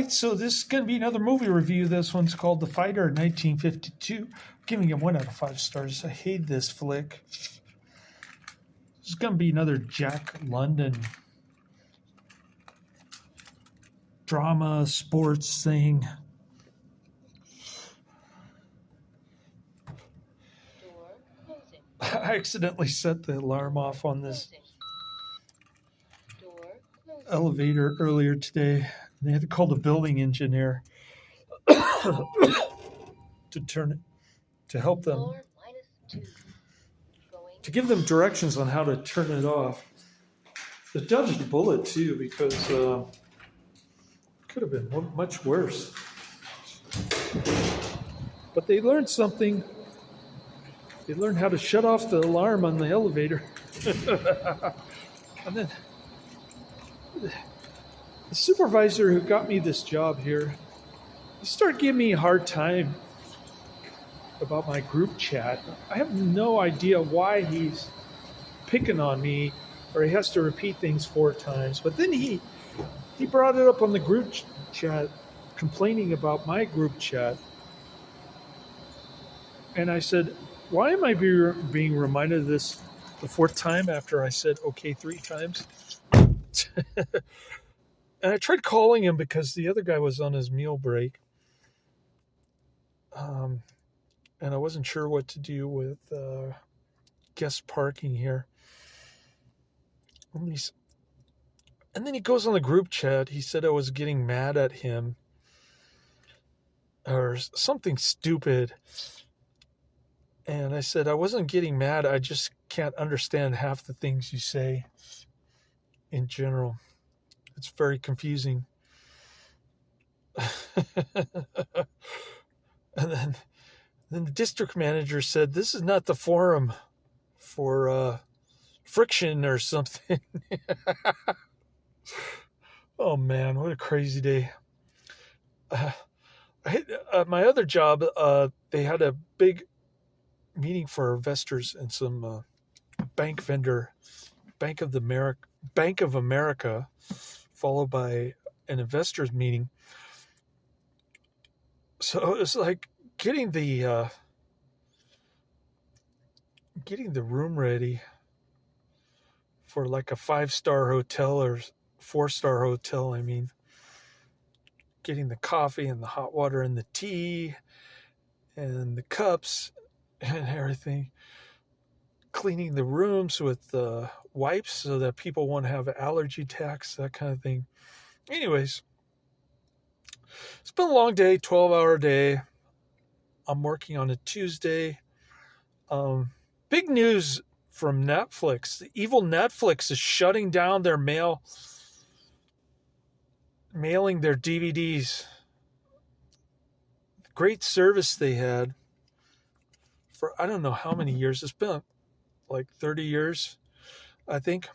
So this is going to be another movie review. This one's called The Fighter, 1952. I'm giving it 1 out of 5 stars. I hate this flick. This is going to be another Jack London drama sports thing. I accidentally set the alarm off on this elevator earlier today. They had to call the building engineer to turn it, to help them, to give them directions on how to turn it off. They dodged a bullet too, because it could have been much worse. But they learned something. They learned how to shut off the alarm on the elevator. And then the supervisor who got me this job here, he started giving me a hard time about my group chat. I have no idea why he's picking on me, or he has to repeat things 4 times. But then he brought it up on the group chat, complaining about my group chat. And I said, why am I being reminded of this the 4th time after I said okay 3 times? And I tried calling him because the other guy was on his meal break. And I wasn't sure what to do with guest parking here. And then he goes on the group chat. He said I was getting mad at him or something stupid. And I said I wasn't getting mad. I just can't understand half the things you say in general. It's very confusing. And then the district manager said, this is not the forum for friction or something. Oh man, what a crazy day. My other job, they had a big meeting for investors and some bank vendor, Bank of America, followed by an investors meeting. So it's like getting the room ready for like a 5-star hotel or 4-star hotel. I mean, getting the coffee and the hot water and the tea and the cups and everything. Cleaning the rooms with wipes so that people won't have allergy attacks, that kind of thing. Anyways, it's been a long day, 12-hour day. I'm working on a Tuesday. Big news from Netflix. The evil Netflix is shutting down their mailing their DVDs. Great service they had for I don't know how many years. It's been like 30 years, I think.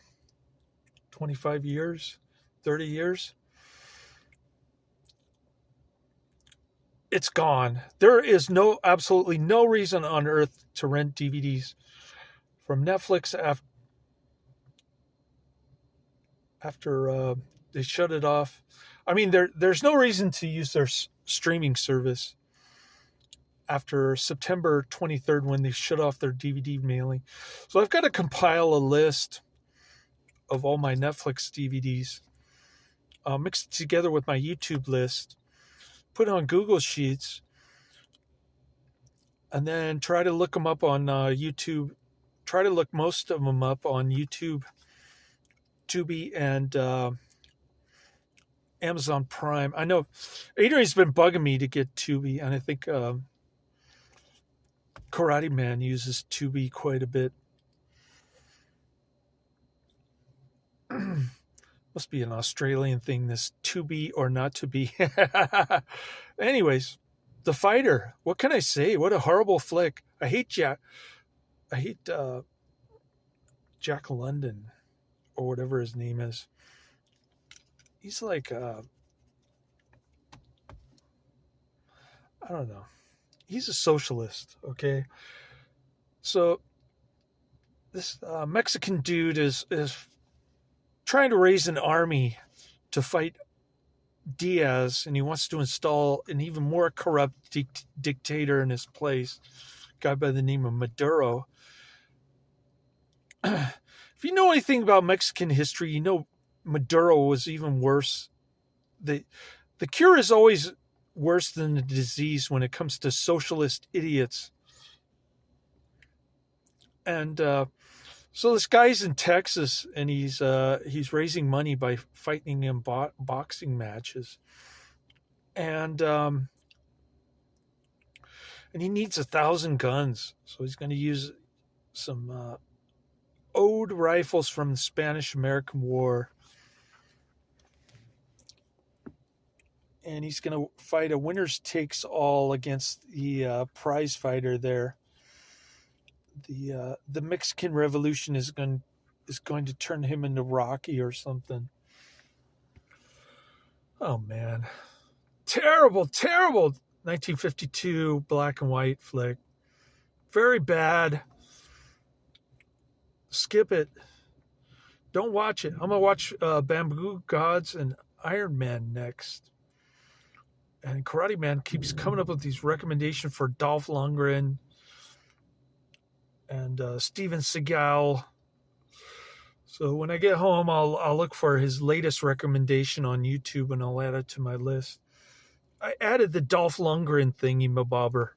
25 years, 30 years. It's gone. There is absolutely no reason on earth to rent DVDs from Netflix after they shut it off. I mean, there's no reason to use their streaming service after September 23rd when they shut off their DVD mailing. So I've got to compile a list of all my Netflix DVDs, mix it together with my YouTube list, put it on Google Sheets, and then try to look them up on YouTube. Try to look most of them up on YouTube, Tubi, and Amazon Prime. I know Adrian's been bugging me to get Tubi, and I think Karate Man uses Tubi quite a bit. Must be an Australian thing, this to be or not to be. Anyways, The Fighter. What can I say? What a horrible flick. I hate Jack London, or whatever his name is. He's like, I don't know. He's a socialist, okay? So this Mexican dude is trying to raise an army to fight Diaz, and he wants to install an even more corrupt dictator in his place, a guy by the name of Maduro. If you know anything about Mexican history, you know Maduro was even worse. The cure is always worse than the disease when it comes to socialist idiots. And so this guy's in Texas, and he's raising money by fighting in boxing matches, and he needs 1,000 guns, so he's going to use some old rifles from the Spanish-American War, and he's going to fight a winners takes all against the prize fighter there. The Mexican Revolution is going to turn him into Rocky or something. Oh man, terrible 1952 black and white flick, very bad. Skip it, don't watch it. I'm gonna watch Bamboo Gods and Iron Man next. And Karate Man keeps coming up with these recommendations for Dolph Lundgren and Steven Seagal. So when I get home, I'll look for his latest recommendation on YouTube, and I'll add it to my list. I added the Dolph Lundgren thingy-mabobber,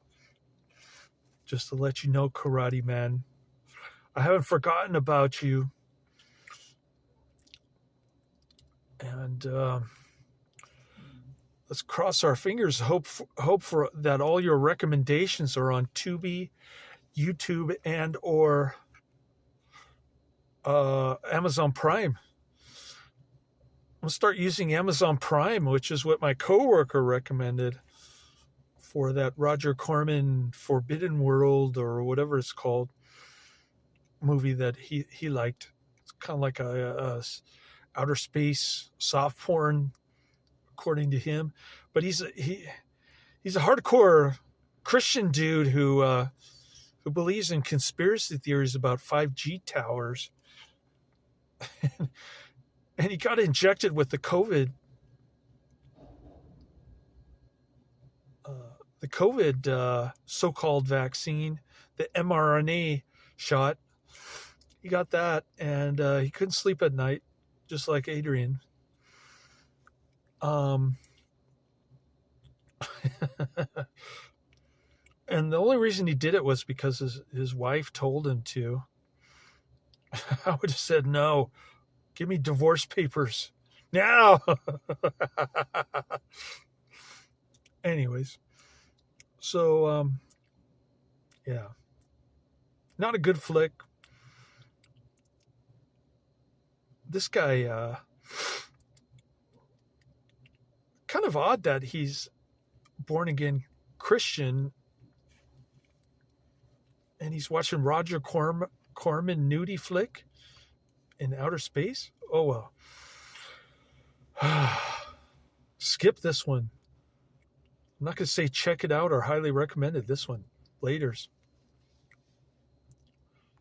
just to let you know, Karate Man, I haven't forgotten about you. And let's cross our fingers. Hope for that all your recommendations are on Tubi, YouTube, and or Amazon Prime. I'm gonna start using Amazon Prime, which is what my coworker recommended for that Roger Corman Forbidden World or whatever it's called movie that he liked. It's kind of like a outer space soft porn, according to him. But he's a hardcore Christian dude who believes in conspiracy theories about 5G towers. And he got injected with the COVID so-called vaccine, the mRNA shot. He got that, and he couldn't sleep at night, just like Adrian. And the only reason he did it was because his wife told him to. I would have said no. Give me divorce papers now. Anyways, so yeah, not a good flick. This guy, kind of odd that he's born again Christian, and he's watching Roger Corman nudie flick in outer space. Oh well. Skip this one. I'm not going to say check it out or highly recommend it. This one. Laters.